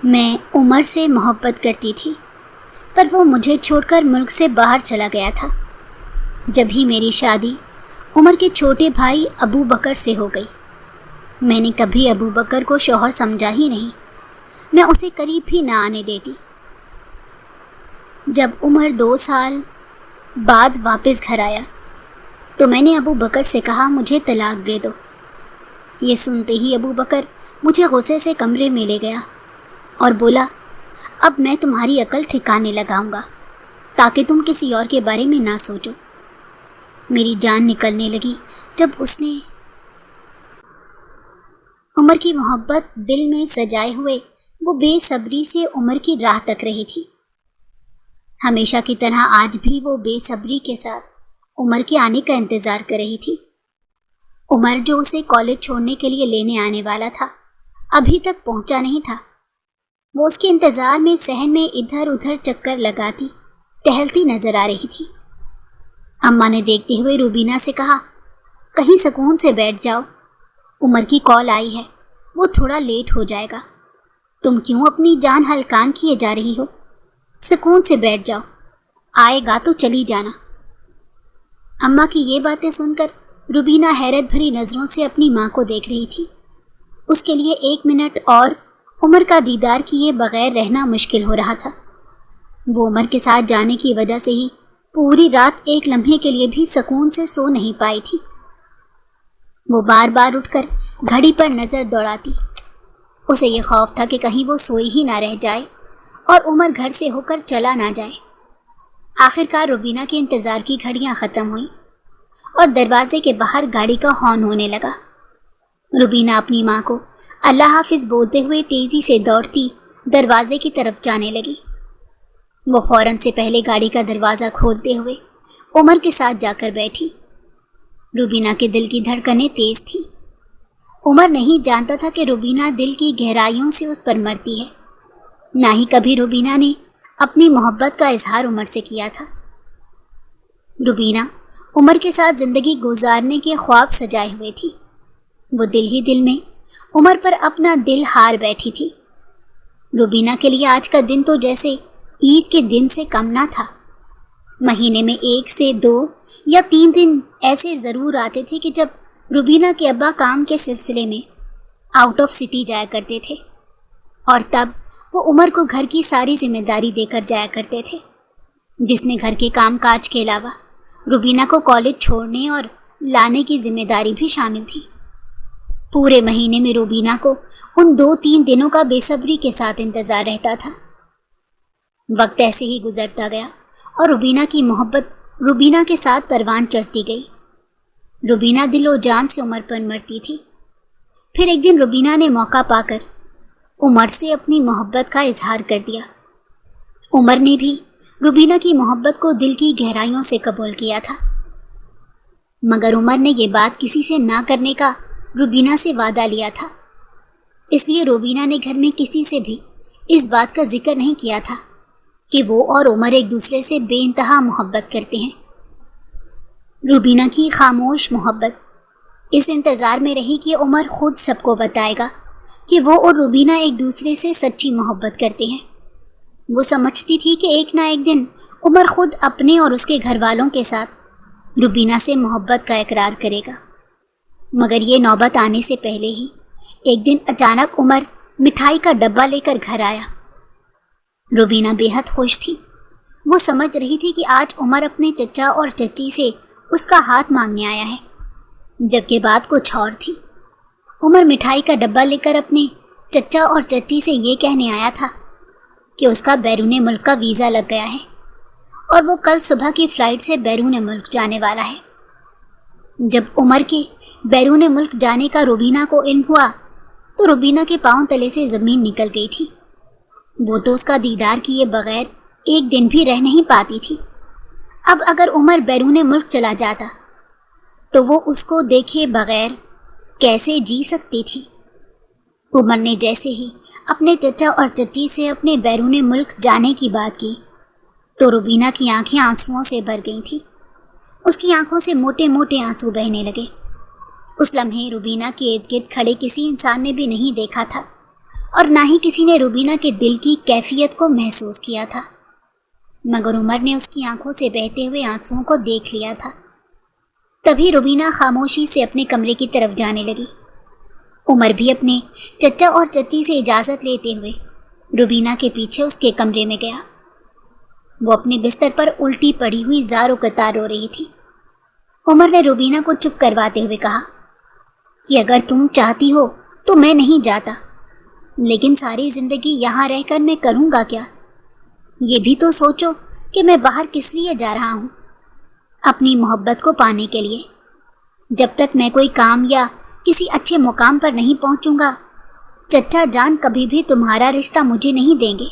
میں عمر سے محبت کرتی تھی، پر وہ مجھے چھوڑ کر ملک سے باہر چلا گیا تھا۔ جب ہی میری شادی عمر کے چھوٹے بھائی ابو بکر سے ہو گئی۔ میں نے کبھی ابو بکر کو شوہر سمجھا ہی نہیں، میں اسے قریب بھی نہ آنے دیتی۔ جب عمر 2 سال بعد واپس گھر آیا تو میں نے ابو بکر سے کہا مجھے طلاق دے دو۔ یہ سنتے ہی ابو بکر مجھے غصے سے کمرے میں لے گیا اور بولا، اب میں تمہاری عقل ٹھکانے لگاؤں گا تاکہ تم کسی اور کے بارے میں نہ سوچو۔ میری جان نکلنے لگی جب اس نے عمر کی محبت دل میں سجائے ہوئے وہ بے صبری سے عمر کی راہ تک رہی تھی۔ ہمیشہ کی طرح آج بھی وہ بے صبری کے ساتھ عمر کے آنے کا انتظار کر رہی تھی۔ عمر جو اسے کالج چھوڑنے کے لیے لینے آنے والا تھا ابھی تک پہنچا نہیں تھا۔ وہ اس کے انتظار میں صحن میں ادھر ادھر چکر لگاتی ٹہلتی نظر آ رہی تھی۔ اماں نے دیکھتے ہوئے روبینہ سے کہا، کہیں سکون سے بیٹھ جاؤ، عمر کی کال آئی ہے، وہ تھوڑا لیٹ ہو جائے گا، تم کیوں اپنی جان ہلکان کیے جا رہی ہو؟ سکون سے بیٹھ جاؤ، آئے گا تو چلی جانا۔ اماں کی یہ باتیں سن کر روبینہ حیرت بھری نظروں سے اپنی ماں کو دیکھ رہی تھی۔ اس کے لیے 1 منٹ اور عمر کا دیدار کیے بغیر رہنا مشکل ہو رہا تھا۔ وہ عمر کے ساتھ جانے کی وجہ سے ہی پوری رات ایک لمحے کے لیے بھی سکون سے سو نہیں پائی تھی۔ وہ بار بار اٹھ کر گھڑی پر نظر دوڑاتی۔ اسے یہ خوف تھا کہ کہیں وہ سوئی ہی نہ رہ جائے اور عمر گھر سے ہو کر چلا نہ جائے۔ آخرکار روبینہ کے انتظار کی گھڑیاں ختم ہوئیں اور دروازے کے باہر گاڑی کا ہارن ہونے لگا۔ روبینہ اپنی ماں کو اللہ حافظ بولتے ہوئے تیزی سے دوڑتی دروازے کی طرف جانے لگی۔ وہ فوراً سے پہلے گاڑی کا دروازہ کھولتے ہوئے عمر کے ساتھ جا کر بیٹھی۔ روبینہ کے دل کی دھڑکنیں تیز تھیں۔ عمر نہیں جانتا تھا کہ روبینہ دل کی گہرائیوں سے اس پر مرتی ہے، نہ ہی کبھی روبینہ نے اپنی محبت کا اظہار عمر سے کیا تھا۔ روبینہ عمر کے ساتھ زندگی گزارنے کے خواب سجائے ہوئے تھی۔ وہ دل ہی دل میں عمر پر اپنا دل ہار بیٹھی تھی۔ روبینہ کے لیے آج کا دن تو جیسے عید کے دن سے کم نہ تھا۔ مہینے میں 1 سے 2 یا 3 دن ایسے ضرور آتے تھے کہ جب روبینہ کے ابا کام کے سلسلے میں آؤٹ آف سٹی جایا کرتے تھے، اور تب وہ عمر کو گھر کی ساری ذمہ داری دے کر جایا کرتے تھے، جس میں گھر کے کام کاج کے علاوہ روبینہ کو کالج چھوڑنے اور لانے کی ذمہ داری بھی شامل تھی۔ پورے مہینے میں روبینہ کو ان 2-3 دنوں کا بے صبری کے ساتھ انتظار رہتا تھا۔ وقت ایسے ہی گزرتا گیا اور روبینہ کی محبت روبینہ کے ساتھ پروان چڑھتی گئی۔ روبینہ دل و جان سے عمر پر مرتی تھی۔ پھر ایک دن روبینہ نے موقع پا کر عمر سے اپنی محبت کا اظہار کر دیا۔ عمر نے بھی روبینہ کی محبت کو دل کی گہرائیوں سے قبول کیا تھا، مگر عمر نے یہ بات کسی سے نہ کرنے کا روبینہ سے وعدہ لیا تھا۔ اس لیے روبینہ نے گھر میں کسی سے بھی اس بات کا ذکر نہیں کیا تھا کہ وہ اور عمر ایک دوسرے سے بے انتہا محبت کرتے ہیں۔ روبینہ کی خاموش محبت اس انتظار میں رہی کہ عمر خود سب کو بتائے گا کہ وہ اور روبینہ ایک دوسرے سے سچی محبت کرتے ہیں۔ وہ سمجھتی تھی کہ ایک نہ ایک دن عمر خود اپنے اور اس کے گھر والوں کے ساتھ روبینہ سے محبت کا اقرار کرے گا، مگر یہ نوبت آنے سے پہلے ہی ایک دن اچانک عمر مٹھائی کا ڈبہ لے کر گھر آیا۔ روبینہ بے حد خوش تھی۔ وہ سمجھ رہی تھی کہ آج عمر اپنے چچا اور چچی سے اس کا ہاتھ مانگنے آیا ہے، جبکہ بات کچھ اور تھی۔ عمر مٹھائی کا ڈبہ لے کر اپنے چچا اور چچی سے یہ کہنے آیا تھا کہ اس کا بیرون ملک کا ویزا لگ گیا ہے اور وہ کل صبح کی فلائٹ سے بیرون ملک جانے والا ہے۔ جب عمر کے بیرون ملک جانے کا روبینہ کو علم ہوا تو روبینہ کے پاؤں تلے سے زمین نکل گئی تھی۔ وہ تو اس کا دیدار کیے بغیر ایک دن بھی رہ نہیں پاتی تھی۔ اب اگر عمر بیرون ملک چلا جاتا تو وہ اس کو دیکھے بغیر کیسے جی سکتی تھی؟ عمر نے جیسے ہی اپنے چچا اور چچی سے اپنے بیرون ملک جانے کی بات کی تو روبینہ کی آنکھیں آنسوؤں سے بھر گئی تھیں۔ اس کی آنکھوں سے موٹے موٹے آنسو بہنے لگے۔ اس لمحے روبینہ کے ارد گرد کھڑے کسی انسان نے بھی نہیں دیکھا تھا اور نہ ہی کسی نے روبینہ کے دل کی کیفیت کو محسوس کیا تھا، مگر عمر نے اس کی آنکھوں سے بہتے ہوئے آنسوؤں کو دیکھ لیا تھا۔ تبھی روبینہ خاموشی سے اپنے کمرے کی طرف جانے لگی۔ عمر بھی اپنے چچا اور چچی سے اجازت لیتے ہوئے روبینہ کے پیچھے اس کے کمرے میں گیا۔ وہ اپنے بستر پر الٹی پڑی ہوئی زار و قطار رو رہی تھی۔ عمر نے روبینہ کو چپ کرواتے ہوئے کہا کہ اگر تم چاہتی ہو تو میں نہیں جاتا، لیکن ساری زندگی یہاں رہ کر میں کروں گا کیا؟ یہ بھی تو سوچو کہ میں باہر کس لیے جا رہا ہوں، اپنی محبت کو پانے کے لیے۔ جب تک میں کوئی کام یا کسی اچھے مقام پر نہیں پہنچوں گا، چچا جان کبھی بھی تمہارا رشتہ مجھے نہیں دیں گے۔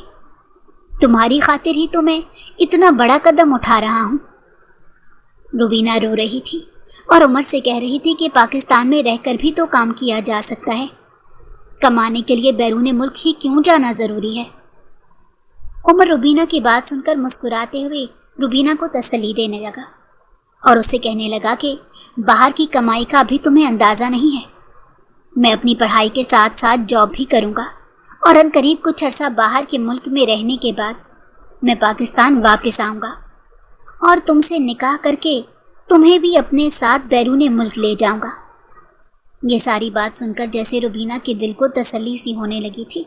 تمہاری خاطر ہی تو میں اتنا بڑا قدم اٹھا رہا ہوں۔ روبینہ رو رہی تھی اور عمر سے کہہ رہی تھی کہ پاکستان میں رہ کر بھی تو کام کیا جا سکتا ہے، کمانے کے لیے بیرون ملک ہی کیوں جانا ضروری ہے؟ عمر روبینہ کی بات سن کر مسکراتے ہوئے روبینہ کو تسلی دینے لگا اور اس سے کہنے لگا کہ باہر کی کمائی کا ابھی تمہیں اندازہ نہیں ہے، میں اپنی پڑھائی کے ساتھ ساتھ جاب بھی کروں گا، اور ان قریب کچھ عرصہ باہر کے ملک میں رہنے کے بعد میں پاکستان واپس آؤں گا اور تم سے نکاح کر کے تمہیں بھی اپنے ساتھ بیرون ملک لے جاؤں گا۔ یہ ساری بات سن کر جیسے روبینہ کے دل کو تسلی سی ہونے لگی تھی۔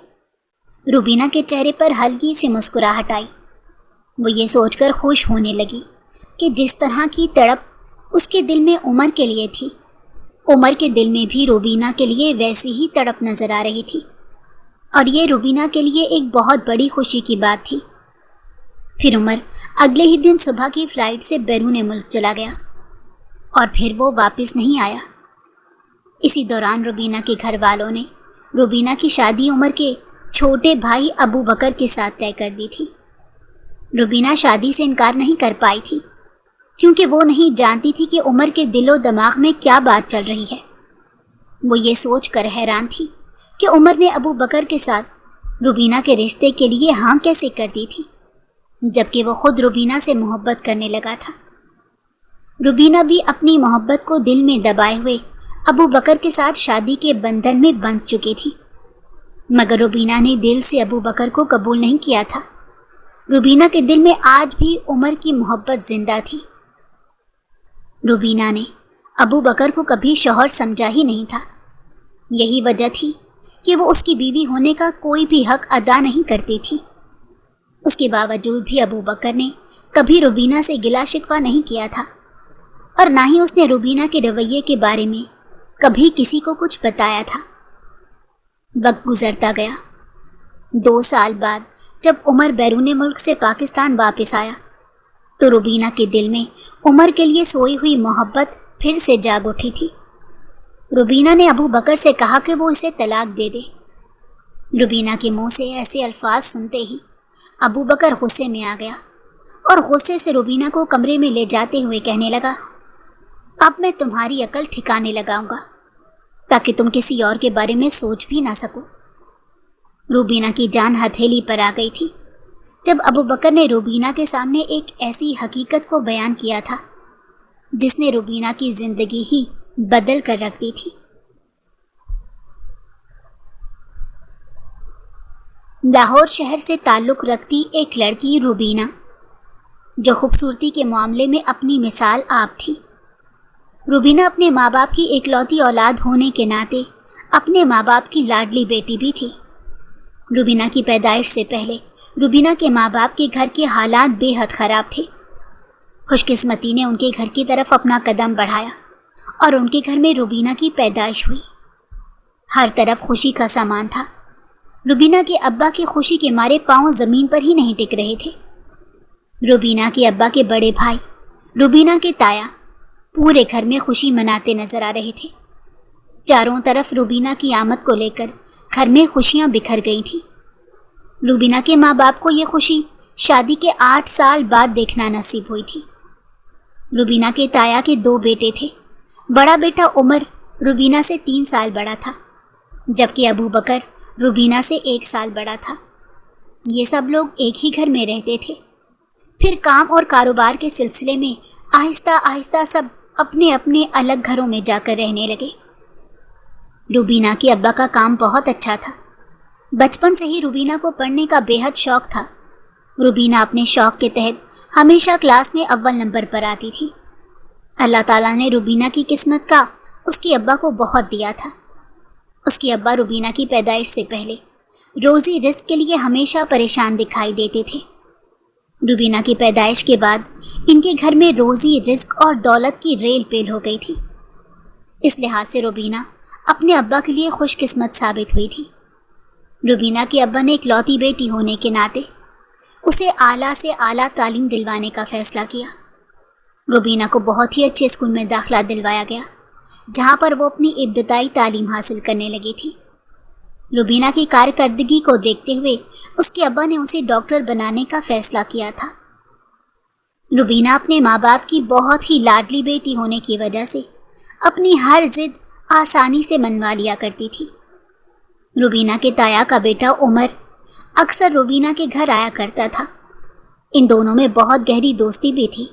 روبینہ کے چہرے پر ہلکی سی مسکراہٹ آئی۔ وہ یہ سوچ کر خوش ہونے لگی کہ جس طرح کی تڑپ اس کے دل میں عمر کے لیے تھی، عمر کے دل میں بھی روبینہ کے لیے ویسی ہی تڑپ نظر آ رہی تھی، اور یہ روبینہ کے لیے ایک بہت بڑی خوشی کی بات تھی۔ پھر عمر اگلے ہی دن صبح کی فلائٹ سے بیرون ملک چلا گیا اور پھر وہ واپس نہیں آیا۔ اسی دوران روبینہ کے گھر والوں نے روبینہ کی شادی عمر کے چھوٹے بھائی ابو بکر کے ساتھ طے کر دی تھی۔ روبینہ شادی سے انکار نہیں کر پائی تھی، کیونکہ وہ نہیں جانتی تھی کہ عمر کے دل و دماغ میں کیا بات چل رہی ہے۔ وہ یہ سوچ کر حیران تھی کہ عمر نے ابو بکر کے ساتھ روبینہ کے رشتے کے لیے ہاں کیسے کر دی تھی، جبکہ وہ خود روبینہ سے محبت کرنے لگا تھا۔ روبینہ بھی اپنی محبت کو دل میں دبائے ہوئے ابو بکر کے ساتھ شادی کے بندھن میں بندھ چکی تھی، مگر روبینہ نے دل سے ابو بکر کو قبول نہیں کیا تھا۔ روبینہ کے دل میں آج بھی عمر کی محبت زندہ تھی۔ روبینہ نے ابو بکر کو کبھی شوہر سمجھا ہی نہیں تھا۔ یہی وجہ تھی کہ وہ اس کی بیوی ہونے کا کوئی بھی حق ادا نہیں کرتی تھی۔ اس کے باوجود بھی ابو بکر نے کبھی روبینہ سے گلا شکوہ نہیں کیا تھا، اور نہ ہی اس نے روبینہ کے رویے کے بارے میں کبھی کسی کو کچھ بتایا تھا۔ وقت گزرتا گیا۔ 2 سال بعد جب عمر بیرون ملک سے پاکستان واپس آیا تو روبینہ کے دل میں عمر کے لیے سوئی ہوئی محبت پھر سے جاگ اٹھی تھی۔ روبینہ نے ابو بکر سے کہا کہ وہ اسے طلاق دے دے۔ روبینہ کے منہ سے ایسے الفاظ سنتے ہی ابو بکر غصے میں آ گیا اور غصے سے روبینہ کو کمرے میں لے جاتے ہوئے کہنے لگا، اب میں تمہاری عقل ٹھکانے لگاؤں گا تاکہ تم کسی اور کے بارے میں سوچ بھی نہ سکو۔ روبینہ کی جان ہتھیلی پر آ گئی تھی جب ابو بکر نے روبینہ کے سامنے ایک ایسی حقیقت کو بیان کیا تھا جس نے روبینہ کی زندگی ہی بدل کر رکھ دی تھی۔ لاہور شہر سے تعلق رکھتی ایک لڑکی روبینہ، جو خوبصورتی کے معاملے میں اپنی مثال آپ تھی۔ روبینہ اپنے ماں باپ کی اکلوتی اولاد ہونے کے ناطے اپنے ماں باپ کی لاڈلی بیٹی بھی تھی۔ روبینہ کی پیدائش سے پہلے روبینہ کے ماں باپ کے گھر کے حالات بے حد خراب تھے۔ خوش قسمتی نے ان کے گھر کی طرف اپنا قدم بڑھایا اور ان کے گھر میں روبینہ کی پیدائش ہوئی۔ ہر طرف خوشی کا سامان تھا۔ روبینہ کے ابا کی خوشی کے مارے پاؤں زمین پر ہی نہیں ٹک رہے تھے۔ روبینہ کے ابا کے بڑے بھائی روبینہ کے تایا پورے گھر میں خوشی مناتے نظر آ رہے تھے۔ چاروں طرف روبینہ کی آمد کو لے کر گھر میں خوشیاں بکھر گئی تھیں۔ روبینہ کے ماں باپ کو یہ خوشی شادی کے 8 سال بعد دیکھنا نصیب ہوئی تھی۔ روبینہ کے تایا کے 2 بیٹے تھے۔ بڑا بیٹا عمر روبینہ سے 3 سال بڑا تھا، جبکہ ابو بکر روبینہ سے 1 سال بڑا تھا۔ یہ سب لوگ ایک ہی گھر میں رہتے تھے۔ پھر کام اور کاروبار کے سلسلے میں آہستہ آہستہ سب اپنے اپنے الگ گھروں میں جا کر رہنے لگے۔ روبینہ کے ابا کا کام بہت اچھا تھا۔ بچپن سے ہی روبینہ کو پڑھنے کا بے حد شوق تھا۔ روبینہ اپنے شوق کے تحت ہمیشہ کلاس میں اول نمبر پر آتی تھی۔ اللہ تعالیٰ نے روبینہ کی قسمت کا اس کے ابا کو بہت دیا تھا۔ اس کے ابا روبینہ کی پیدائش سے پہلے روزی رزق کے لیے ہمیشہ پریشان دکھائی دیتے تھے۔ روبینہ کی پیدائش کے بعد ان کے گھر میں روزی رزق اور دولت کی ریل پیل ہو گئی تھی۔ اس لحاظ سے روبینہ اپنے ابا کے لیے خوش قسمت ثابت ہوئی تھی۔ روبینہ کے ابا نے اکلوتی بیٹی ہونے کے ناطے اسے اعلیٰ سے اعلیٰ تعلیم دلوانے کا فیصلہ کیا۔ روبینہ کو بہت ہی اچھے اسکول میں داخلہ دلوایا گیا، جہاں پر وہ اپنی ابتدائی تعلیم حاصل کرنے لگی تھی۔ روبینہ کی کارکردگی کو دیکھتے ہوئے اس کے ابا نے اسے ڈاکٹر بنانے کا فیصلہ کیا تھا۔ روبینہ اپنے ماں باپ کی بہت ہی لاڈلی بیٹی ہونے کی وجہ سے اپنی ہر ضد آسانی سے منوا لیا کرتی تھی۔ روبینہ کے تایا کا بیٹا عمر اکثر روبینہ کے گھر آیا کرتا تھا۔ ان دونوں میں بہت گہری دوستی بھی تھی۔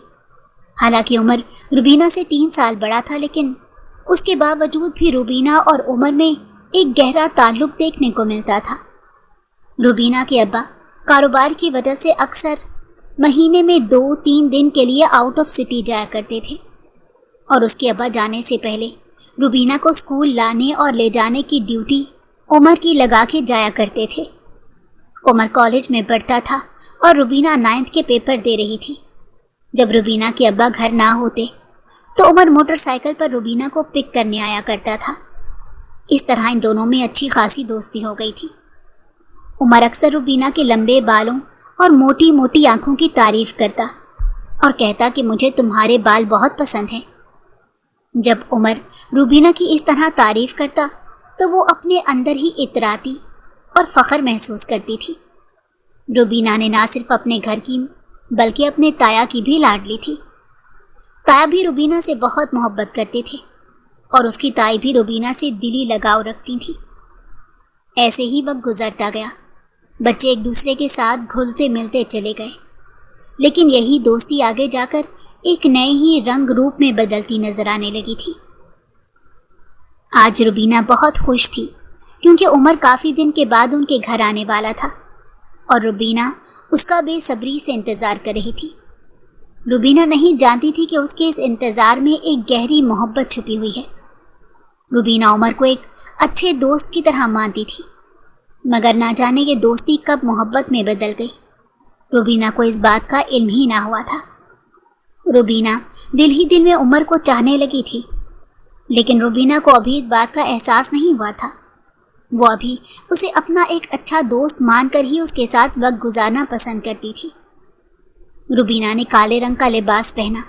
حالانکہ عمر روبینہ سے 3 سال بڑا تھا، لیکن اس کے باوجود بھی روبینہ اور عمر میں ایک گہرا تعلق دیکھنے کو ملتا تھا۔ روبینہ کے ابا کاروبار کی وجہ سے اکثر مہینے میں 2-3 دن کے لیے آؤٹ آف سٹی جایا کرتے تھے، اور اس کے ابا جانے سے پہلے روبینہ کو اسکول لانے اور لے جانے کی ڈیوٹی عمر کی لگا کے جایا کرتے تھے۔ عمر کالج میں پڑھتا تھا اور روبینہ 9th کے پیپر دے رہی تھی۔ جب روبینہ کے ابا گھر نہ ہوتے تو عمر موٹر سائیکل پر روبینہ کو پک کرنے آیا کرتا تھا۔ اس طرح ان دونوں میں اچھی خاصی دوستی ہو گئی تھی۔ عمر اکثر روبینہ کے لمبے بالوں اور موٹی موٹی آنکھوں کی تعریف کرتا اور کہتا کہ مجھے تمہارے بال بہت پسند ہیں۔ جب عمر روبینہ کی اس طرح تعریف کرتا تو وہ اپنے اندر ہی اطراتی اور فخر محسوس کرتی تھی۔ روبینہ نے نہ صرف اپنے گھر کی بلکہ اپنے تایا کی بھی لاڈلی تھی۔ تایا بھی روبینہ سے بہت محبت کرتے تھے اور اس کی تائی بھی روبینہ سے دلی لگاؤ رکھتی تھی۔ ایسے ہی وقت گزرتا گیا، بچے ایک دوسرے کے ساتھ گھلتے ملتے چلے گئے، لیکن یہی دوستی آگے جا کر ایک نئے ہی رنگ روپ میں بدلتی نظر آنے لگی تھی۔ آج روبینہ بہت خوش تھی کیونکہ عمر کافی دن کے بعد ان کے گھر آنے والا تھا اور روبینہ اس کا بے صبری سے انتظار کر رہی تھی۔ روبینہ نہیں جانتی تھی کہ اس کے اس انتظار میں ایک گہری محبت چھپی ہوئی ہے۔ روبینہ عمر کو ایک اچھے دوست کی طرح مانتی تھی، مگر نہ جانے یہ دوستی کب محبت میں بدل گئی، روبینہ کو اس بات کا علم ہی نہ ہوا تھا۔ روبینہ دل ہی دل میں عمر کو چاہنے لگی تھی، لیکن روبینہ کو ابھی اس بات کا احساس نہیں ہوا تھا۔ وہ ابھی اسے اپنا ایک اچھا دوست مان کر ہی اس کے ساتھ وقت گزارنا پسند کرتی تھی۔ روبینہ نے کالے رنگ کا لباس پہنا،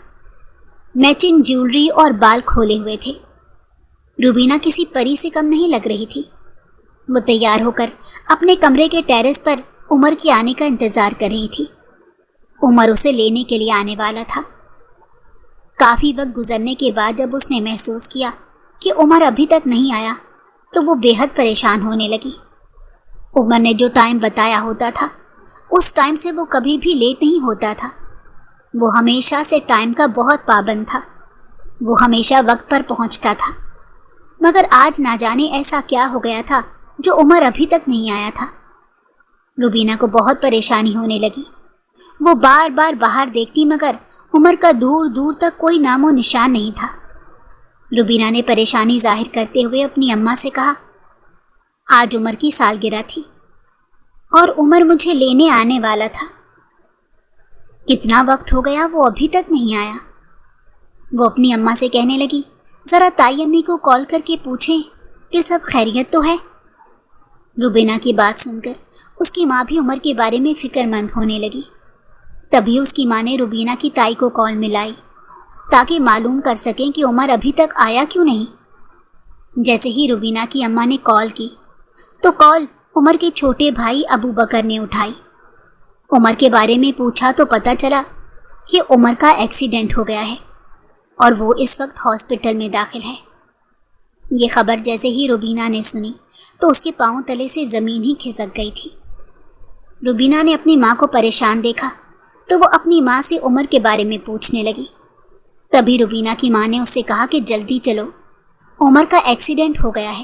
میچنگ جیولری اور بال کھولے ہوئے تھے۔ روبینہ کسی پری سے کم نہیں لگ رہی تھی۔ وہ تیار ہو کر اپنے کمرے کے ٹیرس پر عمر کے آنے کا انتظار کر رہی تھی۔ عمر اسے لینے کے لیے آنے والا تھا۔ کافی وقت گزرنے کے بعد جب اس نے محسوس کیا کہ عمر ابھی تک نہیں آیا تو وہ بے حد پریشان ہونے لگی۔ عمر نے جو ٹائم بتایا ہوتا تھا اس ٹائم سے وہ کبھی بھی لیٹ نہیں ہوتا تھا۔ وہ ہمیشہ سے ٹائم کا بہت پابند تھا۔ وہ ہمیشہ وقت پر پہنچتا تھا، مگر آج نہ جانے ایسا کیا ہو گیا تھا جو عمر ابھی تک نہیں آیا تھا۔ روبینہ کو بہت پریشانی ہونے لگی۔ وہ بار بار باہر دیکھتی مگر عمر کا دور دور تک کوئی نام و نشان نہیں تھا۔ روبینہ نے پریشانی ظاہر کرتے ہوئے اپنی اماں سے کہا، آج عمر کی سالگرہ تھی اور عمر مجھے لینے آنے والا تھا۔ کتنا وقت ہو گیا وہ ابھی تک نہیں آیا۔ وہ اپنی اماں سے کہنے لگی، ذرا تائی امی کو کال کر کے پوچھیں کہ سب خیریت تو ہے۔ روبینہ کی بات سن کر اس کی ماں بھی عمر کے بارے میں فکر مند ہونے لگی۔ تبھی اس کی ماں نے روبینہ کی تائی کو کال ملائی تاکہ معلوم کر سکیں کہ عمر ابھی تک آیا کیوں نہیں۔ جیسے ہی روبینہ کی اماں نے کال کی تو کال عمر کے چھوٹے بھائی ابو بکر نے اٹھائی۔ عمر کے بارے میں پوچھا تو پتہ چلا کہ عمر کا ایکسیڈنٹ ہو گیا ہے اور وہ اس وقت ہاسپٹل میں داخل ہے۔ یہ خبر جیسے ہی روبینہ نے سنی تو اس کے پاؤں تلے سے زمین ہی کھسک گئی تھی۔ روبینہ نے اپنی ماں کو پریشان دیکھا تو وہ اپنی ماں سے عمر کے بارے میں پوچھنے لگی۔ تبھی روبینہ کی ماں نے اس سے کہا کہ جلدی چلو، عمر کا ایکسیڈنٹ ہو گیا ہے۔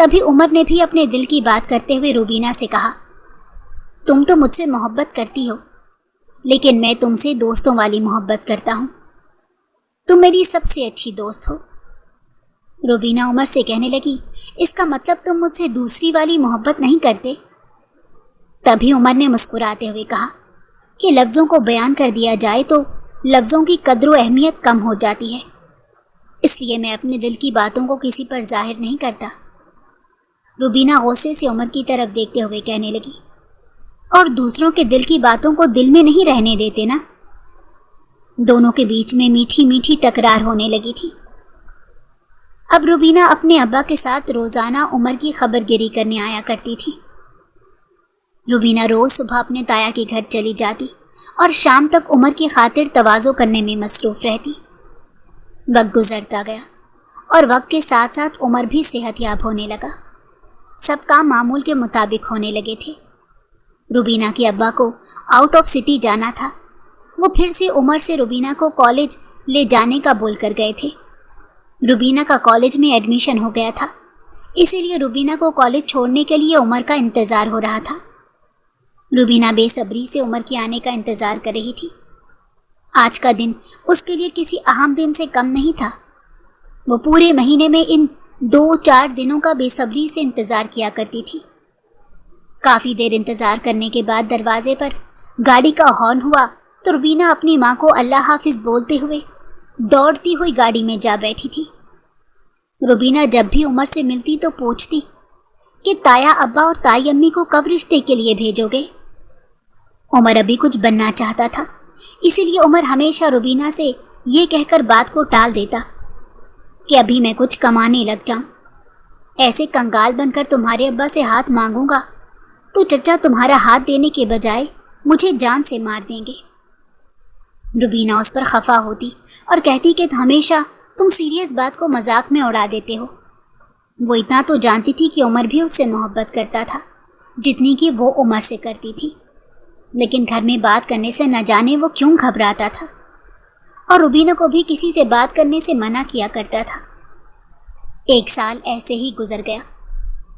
تبھی عمر نے بھی اپنے دل کی بات کرتے ہوئے روبینہ سے کہا، تم تو مجھ سے محبت کرتی ہو، لیکن میں تم سے دوستوں والی محبت کرتا ہوں، تم میری سب سے اچھی دوست ہو۔ روبینہ عمر سے کہنے لگی، اس کا مطلب تم مجھ سے دوسری والی محبت نہیں کرتے؟ تبھی عمر نے مسکراتے ہوئے کہا کہ لفظوں کو بیان کر دیا جائے تو لفظوں کی قدر و اہمیت کم ہو جاتی ہے، اس لیے میں اپنے دل کی باتوں کو کسی پر ظاہر نہیں کرتا۔ روبینہ غصے سے عمر کی طرف دیکھتے ہوئے کہنے لگی، اور دوسروں کے دل کی باتوں کو دل میں نہیں رہنے دیتے نا؟ دونوں کے بیچ میں میٹھی میٹھی تکرار ہونے لگی تھی۔ اب روبینہ اپنے ابا کے ساتھ روزانہ عمر کی خبر گیری کرنے آیا کرتی تھی۔ روبینہ روز صبح اپنے تایا کے گھر چلی جاتی اور شام تک عمر کی خاطر تواضع کرنے میں مصروف رہتی۔ وقت گزرتا گیا اور وقت کے ساتھ ساتھ عمر بھی صحت یاب ہونے لگا، سب کام معمول کے مطابق ہونے لگے تھے۔ روبینہ کے ابا کو آؤٹ آف سٹی جانا تھا، وہ پھر سے عمر سے روبینہ کو کالج لے جانے کا بول کر گئے تھے۔ روبینہ کا کالج میں ایڈمیشن ہو گیا تھا، اسی لیے روبینہ کو کالج چھوڑنے کے لیے عمر کا انتظار ہو رہا تھا۔ روبینہ بے صبری سے عمر کے آنے کا انتظار کر رہی تھی۔ آج کا دن اس کے لیے کسی اہم دن سے کم نہیں تھا۔ وہ پورے مہینے میں ان 2-4 دنوں کا بے صبری سے انتظار کیا کرتی تھی۔ کافی دیر انتظار کرنے کے بعد دروازے پر گاڑی کا ہارن ہوا تو روبینہ اپنی ماں کو اللہ حافظ بولتے ہوئے دوڑتی ہوئی گاڑی میں جا بیٹھی تھی۔ روبینہ جب بھی عمر سے ملتی تو پوچھتی کہ تایا ابا اور تائی امی کو کب رشتے کے لیے بھیجو گے؟ عمر ابھی کچھ بننا چاہتا تھا، اسی لیے عمر ہمیشہ روبینہ سے یہ کہہ کر بات کو ٹال دیتا کہ ابھی میں کچھ کمانے لگ جاؤں، ایسے کنگال بن کر تمہارے ابا سے ہاتھ مانگوں گا تو چچا تمہارا ہاتھ دینے کے بجائے مجھے جان سے مار دیں گے۔ روبینہ اس پر خفا ہوتی اور کہتی کہ ہمیشہ تم سیریس بات کو مذاق میں اڑا دیتے ہو۔ وہ اتنا تو جانتی تھی کہ عمر بھی اس سے محبت کرتا تھا جتنی کہ وہ عمر سے کرتی تھی، لیکن گھر میں بات کرنے سے نہ جانے وہ کیوں گھبراتا تھا، اور روبینہ کو بھی کسی سے بات کرنے سے منع کیا کرتا تھا۔ 1 سال ایسے ہی گزر گیا،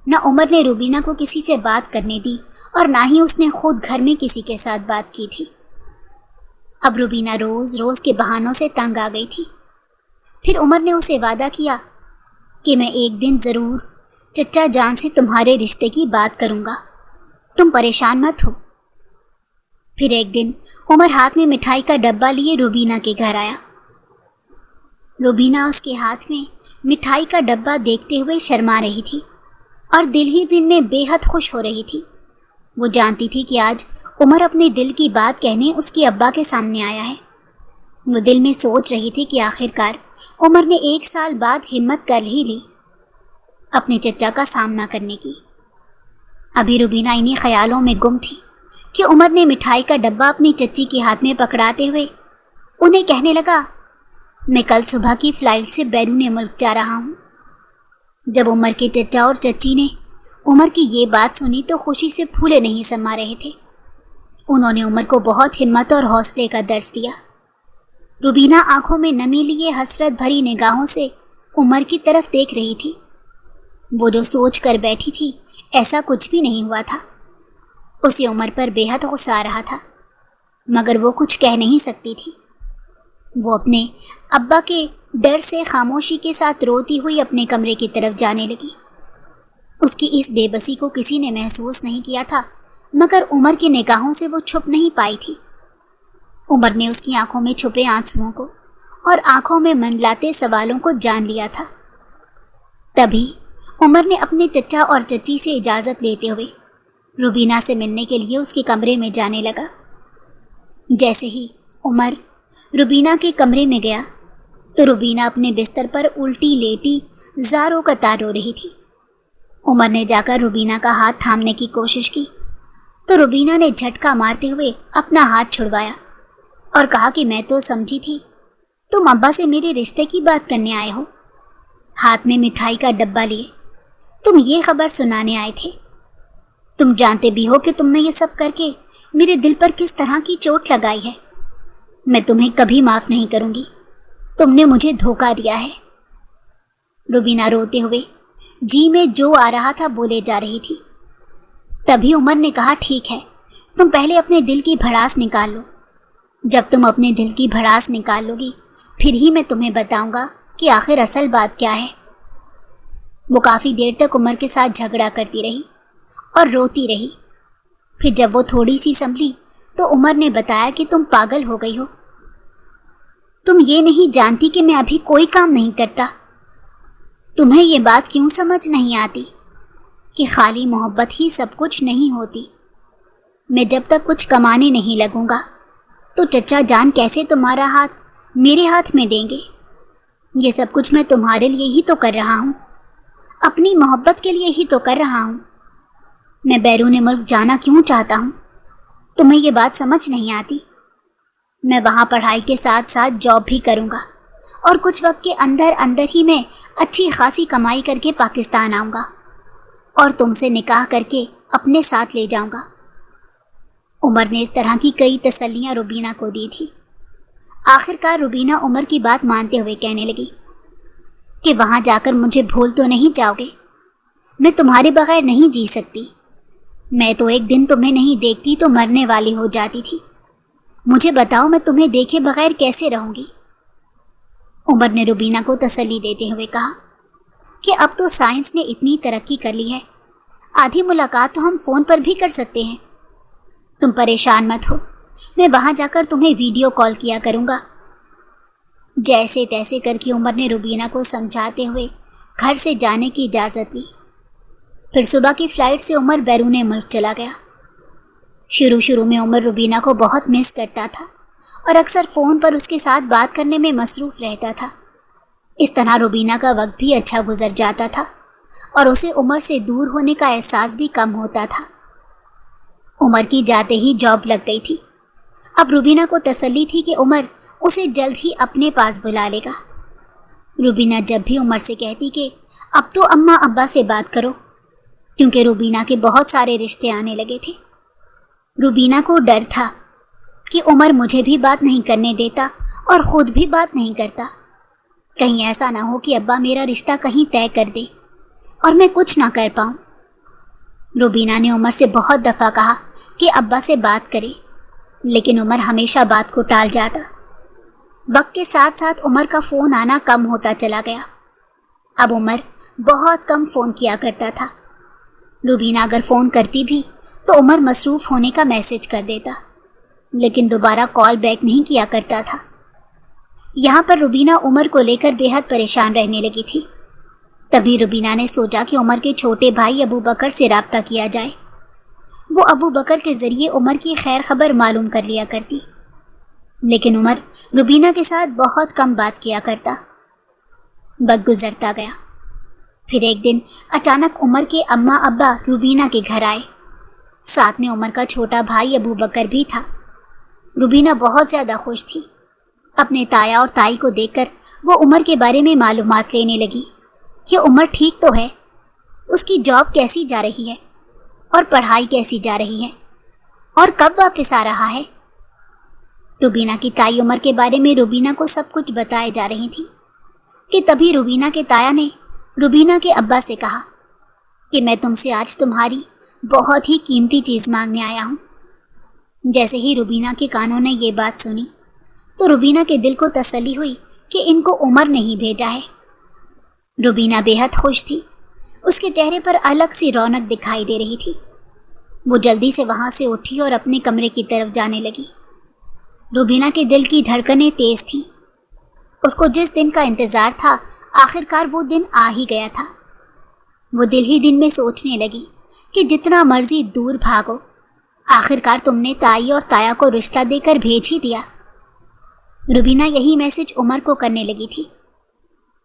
نہ عمر نے روبینہ کو کسی سے بات کرنے دی اور نہ ہی اس نے خود گھر میں کسی کے ساتھ بات کی تھی۔ اب روبینہ روز روز کے بہانوں سے تنگ آ گئی تھی۔ پھر عمر نے اسے وعدہ کیا کہ میں ایک دن ضرور چچا جان سے تمہارے رشتے کی بات کروں گا، تم پریشان مت ہو۔ پھر ایک دن عمر ہاتھ میں مٹھائی کا ڈبہ لیے روبینہ کے گھر آیا۔ روبینہ اس کے ہاتھ میں مٹھائی کا ڈبہ دیکھتے ہوئے شرما رہی تھی اور دل ہی دل میں بے حد خوش ہو رہی تھی۔ وہ جانتی تھی کہ آج عمر اپنے دل کی بات کہنے اس کے ابا کے سامنے آیا ہے۔ وہ دل میں سوچ رہی تھی کہ آخرکار عمر نے 1 سال بعد ہمت کر ہی لی اپنے چچا کا سامنا کرنے کی۔ ابھی روبینہ انہی خیالوں میں گم تھی کہ عمر نے مٹھائی کا ڈبہ اپنی چچی کے ہاتھ میں پکڑاتے ہوئے انہیں کہنے لگا، میں کل صبح کی فلائٹ سے بیرون ملک جا رہا ہوں۔ جب عمر کے چچا اور چچی نے عمر کی یہ بات سنی تو خوشی سے پھولے نہیں سما رہے تھے۔ انہوں نے عمر کو بہت ہمت اور حوصلے کا درس دیا۔ روبینہ آنکھوں میں نمی لیے حسرت بھری نگاہوں سے عمر کی طرف دیکھ رہی تھی۔ وہ جو سوچ کر بیٹھی تھی ایسا کچھ بھی نہیں ہوا تھا۔ اسے عمر پر بے حد غصہ آ رہا تھا، مگر وہ کچھ کہہ نہیں سکتی تھی۔ وہ اپنے ابا کے ڈر سے خاموشی کے ساتھ روتی ہوئی اپنے کمرے کی طرف جانے لگی۔ اس کی اس بے بسی کو کسی نے محسوس نہیں کیا تھا، مگر عمر کی نگاہوں سے وہ چھپ نہیں پائی تھی۔ عمر نے اس کی آنکھوں میں چھپے آنسوؤں کو اور آنکھوں میں منڈلاتے سوالوں کو جان لیا تھا۔ تبھی عمر نے اپنے چچا اور چچی سے اجازت لیتے ہوئے روبینہ سے ملنے کے لیے اس کے کمرے میں جانے لگا۔ جیسے ہی عمر روبینہ کے کمرے میں گیا تو روبینہ اپنے بستر پر الٹی لیٹی زاروں قطار رو رہی تھی۔ عمر نے جا کر روبینہ کا ہاتھ تھامنے کی کوشش کی تو روبینہ نے جھٹکا مارتے ہوئے اپنا ہاتھ چھڑوایا اور کہا کہ میں تو سمجھی تھی تم ابا سے میرے رشتے کی بات کرنے آئے ہو، ہاتھ میں مٹھائی کا ڈبہ لیے تم یہ خبر سنانے آئے تھے۔ تم جانتے بھی ہو کہ تم نے یہ سب کر کے میرے دل پر کس طرح کی چوٹ لگائی ہے۔ میں تمہیں کبھی معاف نہیں کروں گی، تم نے مجھے دھوکہ دیا ہے۔ روبینہ روتے ہوئے جی میں جو آ رہا تھا بولے جا رہی تھی۔ تبھی عمر نے کہا ٹھیک ہے، تم پہلے اپنے دل کی بھڑاس نکال لو، جب تم اپنے دل کی بھڑاس نکال لو گی پھر ہی میں تمہیں بتاؤں گا کہ آخر اصل بات کیا ہے۔ وہ کافی دیر تک عمر کے ساتھ جھگڑا کرتی رہی اور روتی رہی۔ پھر جب وہ تھوڑی سی سنبھلی تو عمر نے بتایا کہ تم پاگل ہو گئی ہو، تم یہ نہیں جانتی کہ میں ابھی کوئی کام نہیں کرتا۔ تمہیں یہ بات کیوں سمجھ نہیں آتی کہ خالی محبت ہی سب کچھ نہیں ہوتی؟ میں جب تک کچھ کمانے نہیں لگوں گا تو چچا جان کیسے تمہارا ہاتھ میرے ہاتھ میں دیں گے؟ یہ سب کچھ میں تمہارے لیے ہی تو کر رہا ہوں، اپنی محبت کے لیے ہی تو کر رہا ہوں۔ میں بیرون ملک جانا کیوں چاہتا ہوں؟ تمہیں یہ بات سمجھ نہیں آتی؟ میں وہاں پڑھائی کے ساتھ ساتھ جاب بھی کروں گا اور کچھ وقت کے اندر اندر ہی میں اچھی خاصی کمائی کر کے پاکستان آؤں گا اور تم سے نکاح کر کے اپنے ساتھ لے جاؤں گا۔ عمر نے اس طرح کی کئی تسلیاں روبینہ کو دی تھی۔ آخر کار روبینہ عمر کی بات مانتے ہوئے کہنے لگی کہ وہاں جا کر مجھے بھول تو نہیں جاؤ گے؟ میں تمہارے بغیر نہیں جی سکتی، میں تو ایک دن تمہیں نہیں دیکھتی تو مرنے والی ہو جاتی تھی، مجھے بتاؤ میں تمہیں دیکھے بغیر کیسے رہوں گی؟ عمر نے روبینہ کو تسلی دیتے ہوئے کہا کہ اب تو سائنس نے اتنی ترقی کر لی ہے، آدھی ملاقات تو ہم فون پر بھی کر سکتے ہیں، تم پریشان مت ہو، میں وہاں جا کر تمہیں ویڈیو کال کیا کروں گا۔ جیسے تیسے کر کے عمر نے روبینہ کو سمجھاتے ہوئے گھر سے جانے کی اجازت لی۔ پھر صبح کی فلائٹ سے عمر بیرون ملک چلا گیا۔ شروع میں عمر روبینہ کو بہت مس کرتا تھا اور اکثر فون پر اس کے ساتھ بات کرنے میں مصروف رہتا تھا۔ اس طرح روبینہ کا وقت بھی اچھا گزر جاتا تھا اور اسے عمر سے دور ہونے کا احساس بھی کم ہوتا تھا۔ عمر کی جاتے ہی جاب لگ گئی تھی۔ اب روبینہ کو تسلی تھی کہ عمر اسے جلد ہی اپنے پاس بلا لے گا۔ روبینہ جب بھی عمر سے کہتی کہ اب تو اماں ابا سے بات کرو، کیونکہ روبینہ کے بہت سارے رشتے آنے لگے تھے۔ روبینہ کو ڈر تھا کہ عمر مجھے بھی بات نہیں کرنے دیتا اور خود بھی بات نہیں کرتا، کہیں ایسا نہ ہو کہ ابا میرا رشتہ کہیں طے کر دے اور میں کچھ نہ کر پاؤں۔ روبینہ نے عمر سے بہت دفعہ کہا کہ ابا سے بات کرے، لیکن عمر ہمیشہ بات کو ٹال جاتا۔ وقت کے ساتھ ساتھ عمر کا فون آنا کم ہوتا چلا گیا۔ اب عمر بہت کم فون کیا کرتا تھا۔ روبینہ اگر فون کرتی بھی تو عمر مصروف ہونے کا میسج کر دیتا، لیکن دوبارہ کال بیک نہیں کیا کرتا تھا۔ یہاں پر روبینہ عمر کو لے کر بے حد پریشان رہنے لگی تھی۔ تبھی روبینہ نے سوچا کہ عمر کے چھوٹے بھائی ابو بکر سے رابطہ کیا جائے۔ وہ ابو بکر کے ذریعے عمر کی خیر خبر معلوم کر لیا کرتی، لیکن عمر روبینہ کے ساتھ بہت کم بات کیا کرتا۔ وقت گزرتا گیا۔ پھر ایک دن اچانک عمر کے اماں ابا روبینہ کے گھر آئے، ساتھ میں عمر کا چھوٹا بھائی ابو بکر بھی تھا۔ روبینہ بہت زیادہ خوش تھی۔ اپنے تایا اور تائی کو دیکھ کر وہ عمر کے بارے میں معلومات لینے لگی کہ عمر ٹھیک تو ہے، اس کی جاب کیسی جا رہی ہے اور پڑھائی کیسی جا رہی ہے اور کب واپس آ رہا ہے۔ روبینہ کی تائی عمر کے بارے میں روبینہ کو سب کچھ بتائے جا رہی تھی کہ تبھی روبینہ کے تایا نے روبینہ کے ابا سے کہا کہ میں تم سے آج تمہاری بہت ہی قیمتی چیز مانگنے آیا ہوں۔ جیسے ہی روبینہ کے کانوں نے یہ بات سنی تو روبینہ کے دل کو تسلی ہوئی کہ ان کو عمر نہیں بھیجا ہے۔ روبینہ بے حد خوش تھی، اس کے چہرے پر الگ سی رونق دکھائی دے رہی تھی۔ وہ جلدی سے وہاں سے اٹھی اور اپنے کمرے کی طرف جانے لگی۔ روبینہ کے دل کی دھڑکنیں تیز تھیں۔ اس کو جس دن کا انتظار تھا آخر کار وہ دن آ ہی گیا تھا۔ وہ دل ہی دل میں سوچنے لگی کہ جتنا مرضی دور بھاگو، آخر کار تم نے تائی اور تایا کو رشتہ دے کر بھیج ہی دیا۔ روبینہ یہی میسج عمر کو کرنے لگی تھی۔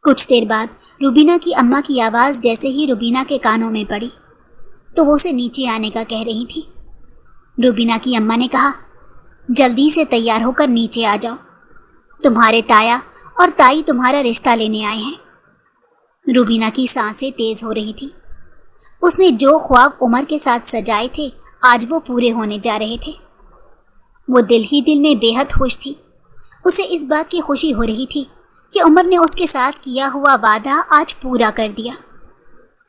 کچھ دیر بعد روبینہ کی اماں کی آواز جیسے ہی روبینہ کے کانوں میں پڑی تو وہ اسے نیچے آنے کا کہہ رہی تھی۔ روبینہ کی اماں نے کہا، جلدی سے تیار ہو کر نیچے آ جاؤ، تمہارے تایا اور تائی تمہارا رشتہ لینے آئے ہیں۔ روبینہ کی سانسیں تیز ہو رہی تھی۔ اس نے جو خواب عمر کے ساتھ سجائے تھے آج وہ پورے ہونے جا رہے تھے۔ وہ دل ہی دل میں بے حد خوش تھی۔ اسے اس بات کی خوشی ہو رہی تھی کہ عمر نے اس کے ساتھ کیا ہوا وعدہ آج پورا کر دیا۔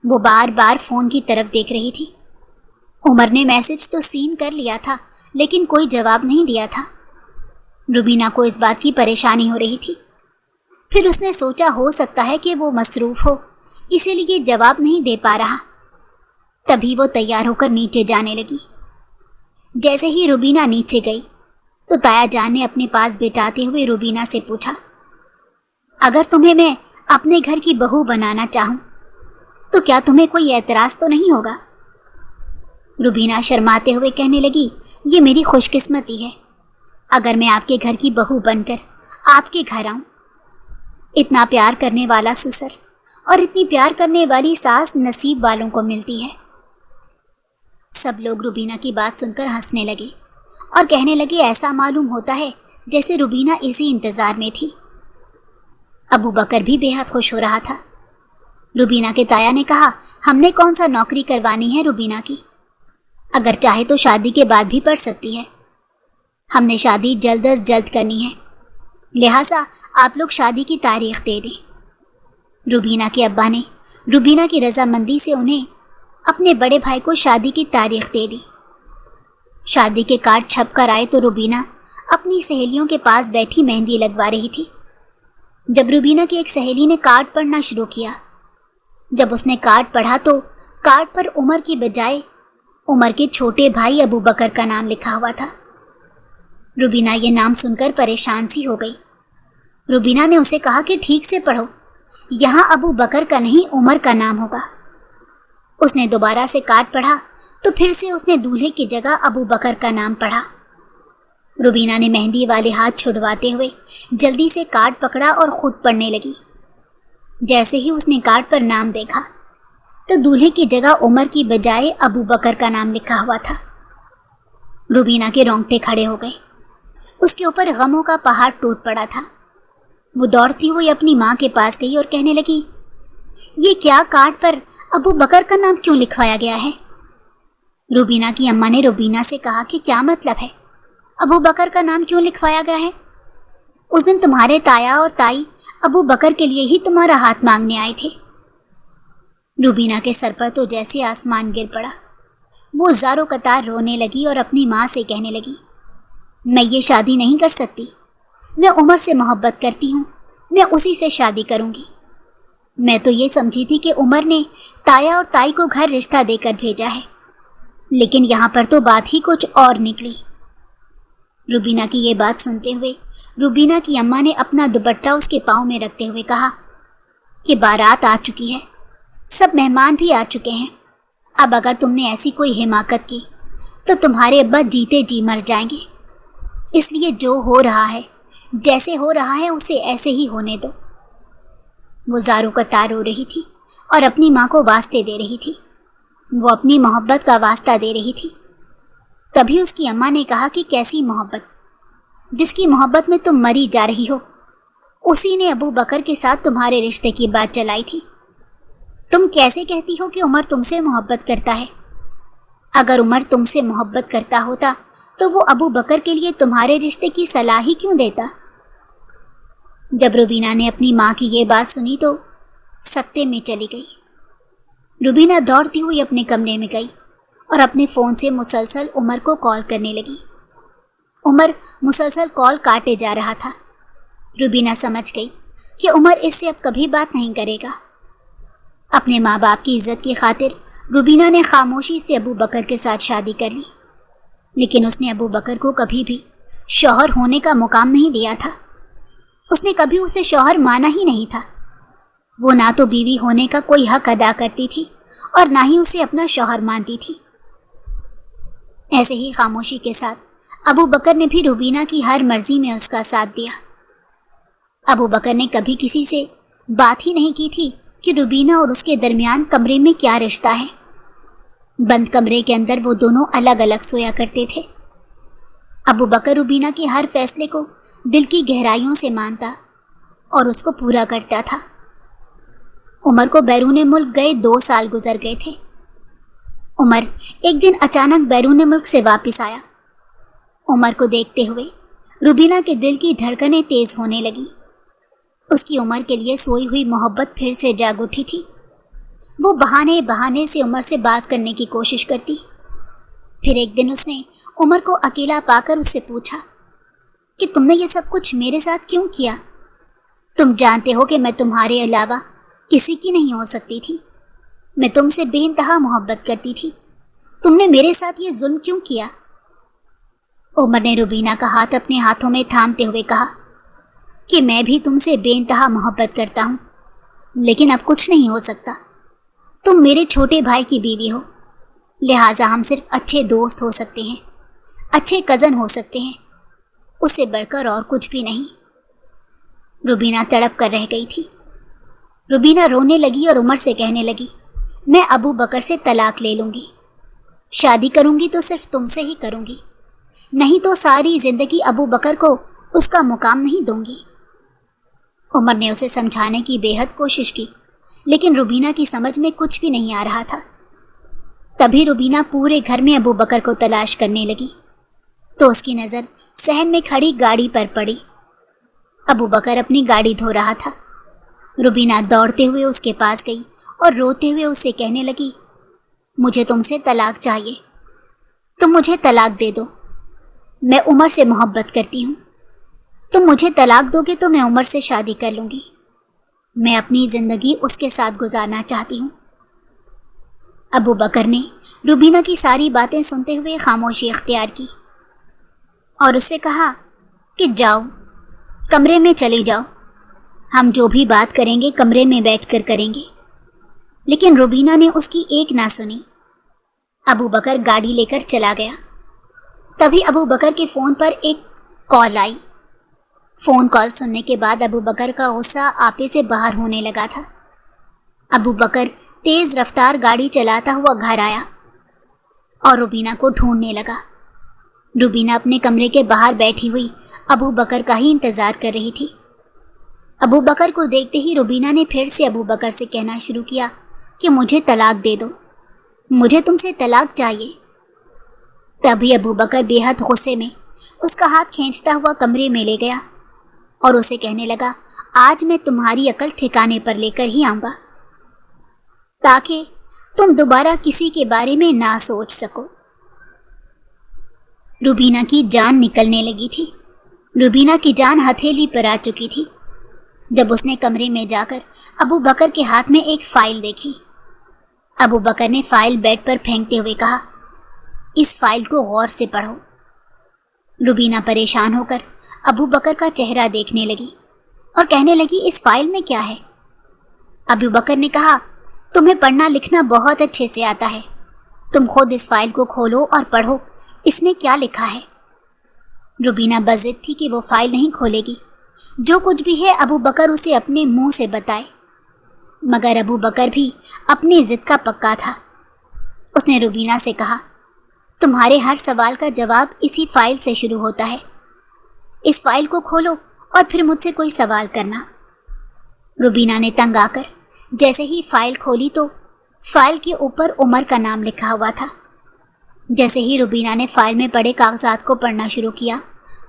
وہ بار بار فون کی طرف دیکھ رہی تھی۔ عمر نے میسج تو سین کر لیا تھا لیکن کوئی جواب نہیں دیا تھا۔ روبینہ کو اس بات کی پریشانی ہو رہی تھی۔ پھر اس نے سوچا ہو سکتا ہے کہ وہ مصروف ہو، اسی لیے جواب نہیں دے پا رہا۔ تبھی وہ تیار ہو کر نیچے جانے لگی۔ جیسے ہی روبینہ نیچے گئی تو تایا جان نے اپنے پاس بٹھاتے ہوئے روبینہ سے پوچھا، اگر تمہیں میں اپنے گھر کی بہو بنانا چاہوں تو کیا تمہیں کوئی اعتراض تو نہیں ہوگا؟ روبینہ شرماتے ہوئے کہنے لگی، یہ میری خوش قسمتی ہے اگر میں آپ کے گھر کی بہو بن کر آپ کے گھر آؤں۔ اتنا پیار کرنے والا سسر اور اتنی پیار کرنے والی ساس نصیب والوں کو ملتی ہے۔ سب لوگ روبینہ کی بات سن کر ہنسنے لگے اور کہنے لگے ایسا معلوم ہوتا ہے جیسے روبینہ اسی انتظار میں تھی۔ ابو بکر بھی بے حد خوش ہو رہا تھا۔ روبینہ کے تایا نے کہا، ہم نے کون سا نوکری کروانی ہے روبینہ کی؟ اگر چاہے تو شادی کے بعد بھی پڑھ سکتی ہے۔ ہم نے شادی جلد از جلد کرنی ہے، لہٰذا آپ لوگ شادی کی تاریخ دے دیں۔ روبینہ کے ابا نے روبینہ کی رضامندی سے انہیں اپنے بڑے بھائی کو شادی کی تاریخ دے دی۔ شادی کے کارڈ چھپ کر آئے تو روبینہ اپنی سہیلیوں کے پاس بیٹھی مہندی لگوا رہی تھی۔ جب روبینہ کی ایک سہیلی نے کارڈ پڑھنا شروع کیا، جب اس نے کارڈ پڑھا تو کارڈ پر عمر کی بجائے عمر کے چھوٹے بھائی ابو بکر کا نام لکھا ہوا تھا۔ روبینہ یہ نام سن کر پریشان سی ہو گئی۔ روبینہ نے اسے کہا کہ ٹھیک سے پڑھو، یہاں ابو بکر کا نہیں عمر کا نام ہوگا۔ اس نے دوبارہ سے کارڈ پڑھا تو پھر سے اس نے دولہے کی جگہ ابو بکر کا نام پڑھا۔ روبینہ نے مہندی والے ہاتھ چھڑواتے ہوئے جلدی سے کارڈ پکڑا اور خود پڑھنے لگی۔ جیسے ہی اس نے کارڈ پر نام دیکھا تو دولہے کی جگہ عمر کی بجائے ابو بکر کا نام لکھا ہوا تھا۔ روبینہ کے رونگٹے کھڑے ہو گئے، اس کے اوپر غموں کا پہاڑ ٹوٹ پڑا تھا۔ وہ دوڑتی ہوئی اپنی ماں کے پاس گئی اور کہنے لگی، یہ کیا کارڈ پر ابو بکر کا نام کیوں لکھوایا گیا ہے؟ روبینہ کی اماں نے روبینہ سے کہا کہ کیا مطلب ہے، ابو بکر کا نام کیوں لکھوایا گیا ہے؟ اس دن تمہارے تایا اور تائی ابو بکر کے لیے ہی تمہارا ہاتھ مانگنے آئے تھے۔ روبینہ کے سر پر تو جیسے آسمان گر پڑا۔ وہ زاروں قطار رونے لگی اور اپنی ماں سے کہنے لگی، میں یہ شادی نہیں کر سکتی، میں عمر سے محبت کرتی ہوں، میں اسی سے شادی کروں گی۔ میں تو یہ سمجھی تھی کہ عمر نے تایا اور تائی کو گھر رشتہ دے کر بھیجا ہے، لیکن یہاں پر تو بات ہی کچھ اور نکلی۔ روبینہ کی یہ بات سنتے ہوئے روبینہ کی اماں نے اپنا دوپٹہ اس کے پاؤں میں رکھتے ہوئے کہا کہ بارات آ چکی ہے، سب مہمان بھی آ چکے ہیں، اب اگر تم نے ایسی کوئی حماقت کی تو تمہارے ابا جیتے جی مر جائیں گے، اس لیے جو ہو رہا ہے، جیسے ہو رہا ہے اسے ایسے ہی ہونے دو۔ وہ زاروں قطار رو رہی تھی اور اپنی ماں کو واسطے دے رہی تھی، وہ اپنی محبت کا واسطہ دے رہی تھی۔ تبھی اس کی اماں نے کہا کہ کیسی محبت؟ جس کی محبت میں تم مری جا رہی ہو، اسی نے ابو بکر کے ساتھ تمہارے رشتے کی بات چلائی تھی۔ تم کیسے کہتی ہو کہ عمر تم سے محبت کرتا ہے؟ اگر عمر تم سے محبت کرتا ہوتا تو وہ ابو بکر کے لیے تمہارے رشتے کی صلاح ہی کیوں دیتا؟ جب روبینہ نے اپنی ماں کی یہ بات سنی تو سکتے میں چلی گئی۔ روبینہ دوڑتی ہوئی اپنے کمرے میں گئی اور اپنے فون سے مسلسل عمر کو کال کرنے لگی۔ عمر مسلسل کال کاٹے جا رہا تھا۔ روبینہ سمجھ گئی کہ عمر اس سے اب کبھی بات نہیں کرے گا۔ اپنے ماں باپ کی عزت کی خاطر روبینہ نے خاموشی سے ابو بکر کے ساتھ شادی کر لی، لیکن اس نے ابو بکر کو کبھی بھی شوہر ہونے کا مقام نہیں دیا تھا۔ اس نے کبھی اسے شوہر مانا ہی نہیں تھا۔ وہ نہ تو بیوی ہونے کا کوئی حق ادا کرتی تھی اور نہ ہی اسے اپنا شوہر مانتی تھی۔ ایسے ہی خاموشی کے ساتھ ابو بکر نے بھی روبینہ کی ہر مرضی میں اس کا ساتھ دیا۔ ابو بکر نے کبھی کسی سے بات ہی نہیں کی تھی کہ روبینہ اور اس کے درمیان کمرے میں کیا رشتہ ہے۔ بند کمرے کے اندر وہ دونوں الگ الگ سویا کرتے تھے۔ ابو بکر روبینہ کے ہر فیصلے کو دل کی گہرائیوں سے مانتا اور اس کو پورا کرتا تھا۔ عمر کو بیرون ملک گئے 2 سال گزر گئے تھے۔ عمر ایک دن اچانک بیرون ملک سے واپس آیا۔ عمر کو دیکھتے ہوئے روبینہ کے دل کی دھڑکنیں تیز ہونے لگی۔ اس کی عمر کے لیے سوئی ہوئی محبت پھر سے جاگ اٹھی تھی۔ وہ بہانے بہانے سے عمر سے بات کرنے کی کوشش کرتی۔ پھر ایک دن اس نے عمر کو اکیلا پا کر اس سے پوچھا کہ تم نے یہ سب کچھ میرے ساتھ کیوں کیا؟ تم جانتے ہو کہ میں تمہارے علاوہ کسی کی نہیں ہو سکتی تھی۔ میں تم سے بے انتہا محبت کرتی تھی، تم نے میرے ساتھ یہ ظلم کیوں کیا؟ عمر نے روبینہ کا ہاتھ اپنے ہاتھوں میں تھامتے ہوئے کہا کہ میں بھی تم سے بے انتہا محبت کرتا ہوں، لیکن اب کچھ نہیں ہو سکتا۔ تم میرے چھوٹے بھائی کی بیوی ہو، لہٰذا ہم صرف اچھے دوست ہو سکتے ہیں، اچھے کزن ہو سکتے ہیں، اس سے بڑھ کر اور کچھ بھی نہیں۔ روبینہ تڑپ کر رہ گئی تھی۔ روبینہ رونے لگی اور عمر سے کہنے لگی، میں ابو بکر سے طلاق لے لوں گی، شادی کروں گی تو صرف تم سے ہی کروں گی، نہیں تو ساری زندگی ابو بکر کو اس کا مقام نہیں دوں گی۔ عمر نے اسے سمجھانے کی بے حد کوشش کی، لیکن روبینہ کی سمجھ میں کچھ بھی نہیں آ رہا تھا۔ تبھی روبینہ پورے گھر میں ابو بکر کو تلاش کرنے لگی تو اس کی نظر صحن میں کھڑی گاڑی پر پڑی۔ ابو بکر اپنی گاڑی دھو رہا تھا۔ روبینہ دوڑتے ہوئے اس کے پاس گئی اور روتے ہوئے اس سے کہنے لگی، مجھے تم سے طلاق چاہیے، تم مجھے طلاق دے دو، میں عمر سے محبت کرتی ہوں، تم مجھے طلاق دو گے تو میں عمر سے شادی کر لوں گی، میں اپنی زندگی اس کے ساتھ گزارنا چاہتی ہوں۔ ابو بکر نے روبینہ کی ساری باتیں سنتے ہوئے خاموشی اختیار کی اور اس سے کہا کہ جاؤ، کمرے میں چلی جاؤ، ہم جو بھی بات کریں گے کمرے میں بیٹھ کر کریں گے۔ لیکن روبینہ نے اس کی ایک نہ سنی۔ ابو بکر گاڑی لے کر چلا گیا۔ تبھی ابو بکر کے فون پر ایک کال آئی۔ فون کال سننے کے بعد ابو بکر کا غصہ آپے سے باہر ہونے لگا تھا۔ ابو بکر تیز رفتار گاڑی چلاتا ہوا گھر آیا اور روبینہ کو ڈھونڈنے لگا۔ روبینہ اپنے کمرے کے باہر بیٹھی ہوئی ابو بکر کا ہی انتظار کر رہی تھی۔ ابو بکر کو دیکھتے ہی روبینہ نے پھر سے ابو بکر سے کہنا شروع کیا کہ مجھے طلاق دے دو، مجھے تم سے طلاق چاہیے۔ تبھی ابو بکر بے حد غصے میں اس کا ہاتھ کھینچتا ہوا کمرے میں لے گیا اور اسے کہنے لگا، آج میں تمہاری عقل ٹھکانے پر لے کر ہی آؤں گا تاکہ تم دوبارہ کسی کے بارے میں نہ سوچ سکو۔ روبینہ کی جان نکلنے لگی تھی۔ روبینہ کی جان ہتھیلی پر آ چکی تھی جب اس نے کمرے میں جا کر ابو بکر کے ہاتھ میں ایک فائل دیکھی۔ ابو بکر نے فائل بیڈ پر پھینکتے ہوئے کہا، اس فائل کو غور سے پڑھو۔ روبینہ پریشان ہو کر ابو بکر کا چہرہ دیکھنے لگی اور کہنے لگی، اس فائل میں کیا ہے؟ ابو بکر نے کہا، تمہیں پڑھنا لکھنا بہت اچھے سے آتا ہے، تم خود اس فائل کو کھولو اور پڑھو، اس میں کیا لکھا ہے۔ روبینہ بضد تھی کہ وہ فائل نہیں کھولے گی، جو کچھ بھی ہے ابو بکر اسے اپنے منہ سے بتائے، مگر ابو بکر بھی اپنی ضد کا پکا تھا۔ اس نے روبینہ سے کہا، تمہارے ہر سوال کا جواب اسی فائل سے شروع ہوتا ہے، اس فائل کو کھولو اور پھر مجھ سے کوئی سوال کرنا۔ روبینہ نے تنگ آ کر جیسے ہی فائل کھولی تو فائل کے اوپر عمر کا نام لکھا ہوا تھا۔ جیسے ہی روبینہ نے فائل میں پڑے کاغذات کو پڑھنا شروع کیا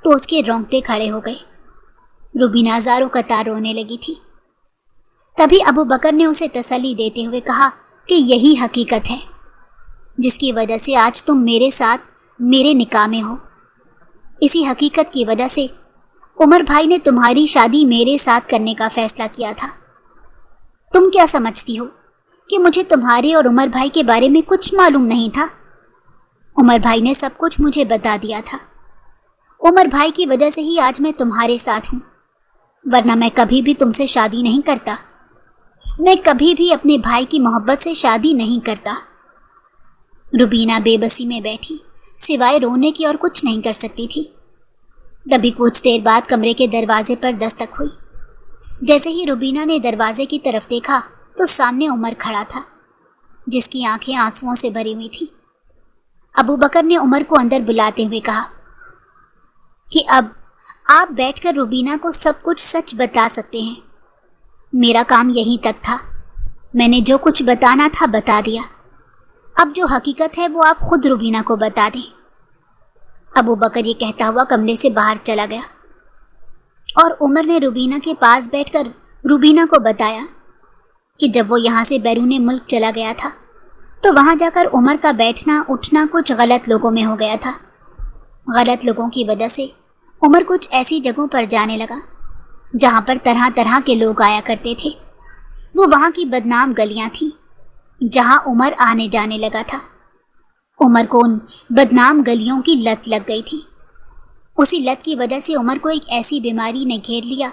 تو اس کے رونگٹے کھڑے ہو گئے۔ روبینہ ہزاروں قطار رونے لگی تھی۔ تبھی ابو بکر نے اسے تسلی دیتے ہوئے کہا کہ یہی حقیقت ہے جس کی وجہ سے آج تم میرے ساتھ میرے نکاح میں ہو۔ اسی حقیقت کی وجہ سے عمر بھائی نے تمہاری شادی میرے ساتھ کرنے کا فیصلہ کیا تھا۔ تم کیا سمجھتی ہو کہ مجھے تمہارے اور عمر بھائی کے بارے میں کچھ معلوم نہیں تھا؟ عمر بھائی نے سب کچھ مجھے بتا دیا تھا۔ عمر بھائی کی وجہ سے ہی آج میں تمہارے ساتھ ہوں، ورنہ میں کبھی بھی تم سے شادی نہیں کرتا، میں کبھی بھی اپنے بھائی کی محبت سے شادی نہیں کرتا۔ روبینہ بے بسی میں بیٹھی سوائے رونے کی اور کچھ نہیں کر سکتی تھی۔ تبھی کچھ دیر بعد کمرے کے دروازے پر دستک ہوئی۔ جیسے ہی روبینہ نے دروازے کی طرف دیکھا تو سامنے عمر کھڑا تھا جس کی آنکھیں آنسوؤں سے بھری ہوئی تھیں۔ ابو بکر نے عمر کو اندر بلاتے ہوئے کہا کہ اب آپ بیٹھ کر روبینہ کو سب کچھ سچ بتا سکتے ہیں، میرا کام یہیں تک تھا، میں نے جو کچھ بتانا تھا بتا دیا، اب جو حقیقت ہے وہ آپ خود روبینہ کو بتا دیں۔ ابو بکر یہ کہتا ہوا کمرے سے باہر چلا گیا اور عمر نے روبینہ کے پاس بیٹھ کر روبینہ کو بتایا کہ جب وہ یہاں سے بیرون ملک چلا گیا تھا تو وہاں جا کر عمر کا بیٹھنا اٹھنا کچھ غلط لوگوں میں ہو گیا تھا۔ غلط لوگوں کی وجہ سے عمر کچھ ایسی جگہوں پر جانے لگا جہاں پر طرح طرح کے لوگ آیا کرتے تھے۔ وہ وہاں کی بدنام گلیاں تھیں جہاں عمر آنے جانے لگا تھا۔ عمر کو ان بدنام گلیوں کی لت لگ گئی تھی۔ اسی لت کی وجہ سے عمر کو ایک ایسی بیماری نے گھیر لیا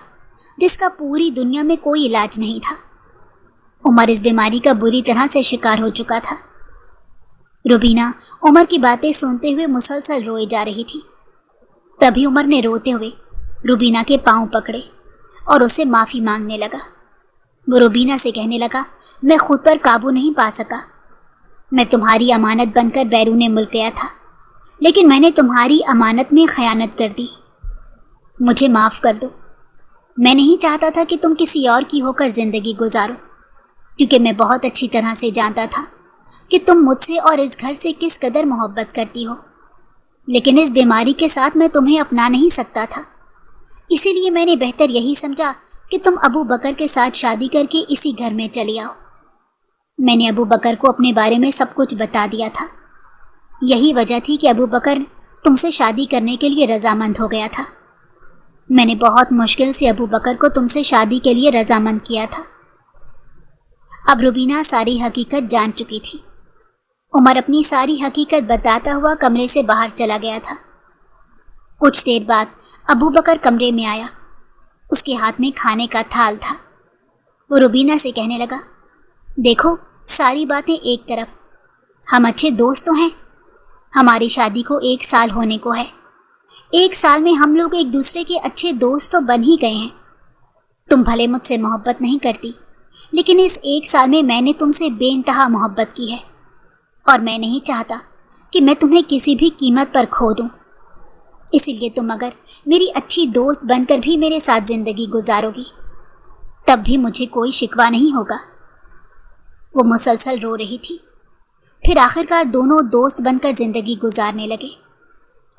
جس کا پوری دنیا میں کوئی علاج نہیں تھا۔ عمر اس بیماری کا بری طرح سے شکار ہو چکا تھا۔ روبینہ عمر کی باتیں سنتے ہوئے مسلسل روئے جا رہی تھی۔ تبھی عمر نے روتے ہوئے روبینہ کے پاؤں پکڑے اور اس سے معافی مانگنے لگا۔ وہ روبینہ سے کہنے لگا، میں خود پر قابو نہیں پا سکا۔ میں تمہاری امانت بن کر بیرون ملک گیا تھا، لیکن میں نے تمہاری امانت میں خیانت کر دی۔ مجھے معاف کر دو۔ میں نہیں چاہتا تھا کہ تم کسی اور کی ہو کر زندگی گزارو، کیونکہ میں بہت اچھی طرح سے جانتا تھا کہ تم مجھ سے اور اس گھر سے کس قدر محبت کرتی ہو، لیکن اس بیماری کے ساتھ میں تمہیں اپنا نہیں سکتا تھا۔ اسی لیے میں نے بہتر یہی سمجھا کہ تم ابو بکر کے ساتھ شادی کر کے اسی گھر میں چلی آؤ۔ میں نے ابو بکر کو اپنے بارے میں سب کچھ بتا دیا تھا۔ یہی وجہ تھی کہ ابو بکر تم سے شادی کرنے کے لیے رضامند ہو گیا تھا۔ میں نے بہت مشکل سے ابو بکر کو تم سے شادی کے لیے رضامند کیا تھا۔ اب روبینہ ساری حقیقت جان چکی تھی۔ عمر اپنی ساری حقیقت بتاتا ہوا کمرے سے باہر چلا گیا تھا۔ کچھ دیر بعد ابو بکر کمرے میں آیا۔ اس کے ہاتھ میں کھانے کا تھال تھا۔ وہ روبینہ سے کہنے لگا، دیکھو ساری باتیں ایک طرف، ہم اچھے دوست تو ہیں۔ ہماری شادی کو 1 سال ہونے کو ہے۔ 1 سال میں ہم لوگ ایک دوسرے کے اچھے دوست تو بن ہی گئے ہیں۔ تم بھلے مجھ سے محبت نہیں کرتی، لیکن اس 1 سال میں نے تم سے بے انتہا محبت کی ہے، اور میں نہیں چاہتا کہ میں تمہیں کسی بھی قیمت پر کھو دوں۔ اسی لیے تم اگر میری اچھی دوست بن کر بھی میرے ساتھ زندگی گزارو گی تب بھی مجھے کوئی شکوہ نہیں ہوگا۔ وہ مسلسل رو رہی تھی۔ پھر آخرکار دونوں دوست بن کر زندگی گزارنے لگے،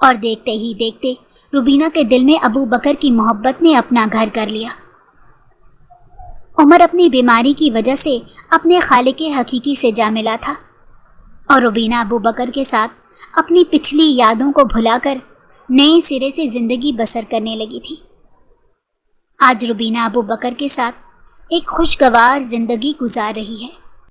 اور دیکھتے ہی دیکھتے روبینہ کے دل میں ابو بکر کی محبت نے اپنا گھر کر لیا۔ عمر اپنی بیماری کی وجہ سے اپنے خالق حقیقی سے جا ملا تھا، اور روبینہ ابو بکر کے ساتھ اپنی پچھلی یادوں کو بھلا کر نئے سرے سے زندگی بسر کرنے لگی تھی۔ آج روبینہ ابو بکر کے ساتھ ایک خوشگوار زندگی گزار رہی ہے۔